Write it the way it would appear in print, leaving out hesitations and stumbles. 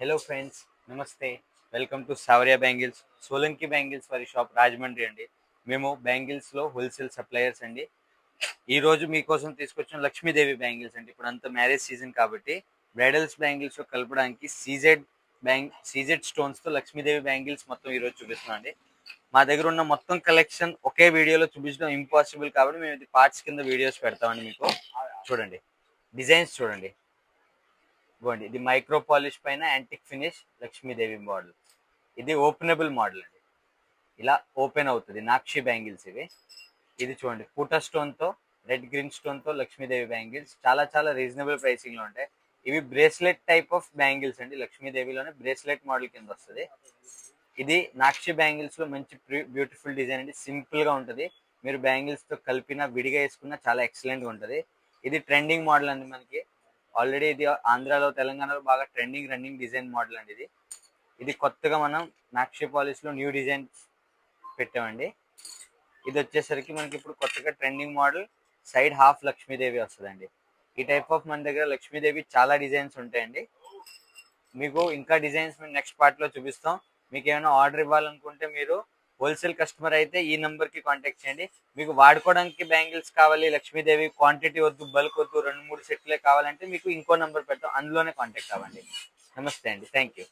Hello friends, నమస్తే. Welcome to Savarya bangles, Solanki bangles వారి shop Rajahmundry అండి. మేము బ్యాంగిల్స్లో హోల్సేల్ సప్లయర్స్ అండి. ఈరోజు మీకోసం తీసుకొచ్చిన లక్ష్మీదేవి బ్యాంగిల్స్ అండి. ఇప్పుడు అంతా మ్యారేజ్ సీజన్ కాబట్టి బ్రైడల్స్ బ్యాంగిల్స్లో కలపడానికి సీజెడ్ స్టోన్స్తో లక్ష్మీదేవి బ్యాంగిల్స్ మొత్తం ఈరోజు చూపిస్తున్నాం అండి. మా దగ్గర ఉన్న మొత్తం కలెక్షన్ ఒకే వీడియోలో చూపించడం ఇంపాసిబుల్ కాబట్టి మేము ఇది పార్ట్స్ కింద వీడియోస్ పెడతామండి. మీకు చూడండి, డిజైన్స్ చూడండి. ఇవ్వండి, ఇది మైక్రో పాలిష్ పైన యాంటిక్ ఫినిష్ లక్ష్మీదేవి మోడల్. ఇది ఓపెనబుల్ మోడల్ అండి, ఇలా ఓపెన్ అవుతుంది. నాక్షి బ్యాంగిల్స్ ఇవి. ఇది చూడండి, పూటా స్టోన్తో రెడ్ గ్రీన్ స్టోన్తో లక్ష్మీదేవి బ్యాంగిల్స్ చాలా చాలా రీజనబుల్ ప్రైసింగ్లో ఉంటాయి. ఇవి బ్రేస్లెట్ టైప్ ఆఫ్ బ్యాంగిల్స్ అండి, లక్ష్మీదేవిలోనే బ్రేస్లెట్ మోడల్ కింద వస్తుంది. ఇది నాక్షి బ్యాంగిల్స్లో మంచి బ్యూటిఫుల్ డిజైన్ అండి. సింపుల్గా ఉంటుంది, మీరు బ్యాంగిల్స్తో కలిపిన విడిగా వేసుకున్న చాలా ఎక్సలెంట్గా ఉంటుంది. ఇది ట్రెండింగ్ మోడల్ అండి. మనకి ఆల్రెడీ ఇది ఆంధ్రాలో తెలంగాణలో బాగా రన్నింగ్ డిజైన్ మోడల్ అండి. ఇది కొత్తగా మనం నాక్షి పాలిష్లో న్యూ డిజైన్స్ పెట్టామండి. ఇది వచ్చేసరికి మనకి ఇప్పుడు కొత్తగా trending model, side half Lakshmidevi వస్తుందండి. ఈ టైప్ ఆఫ్ మన దగ్గర లక్ష్మీదేవి చాలా డిజైన్స్ ఉంటాయండి. మీకు ఇంకా డిజైన్స్ మేము నెక్స్ట్ పార్ట్లో చూపిస్తాం. మీకు ఏమైనా ఆర్డర్ ఇవ్వాలనుకుంటే మీరు హోల్సేల్ కస్టమర్ అయితే ఈ నెంబర్కి కాంటాక్ట్ చేయండి. మీకు వాడుకోవడానికి బ్యాంగిల్స్ కావాలి, లక్ష్మీదేవి క్వాంటిటీ వద్దు, బల్క్ వద్దు, 2-3 సెట్లే కావాలంటే మీకు ఇంకో నెంబర్ పెడతాం, అందులోనే కాంటాక్ట్ అవ్వండి. నమస్తే అండి, థ్యాంక్ యూ.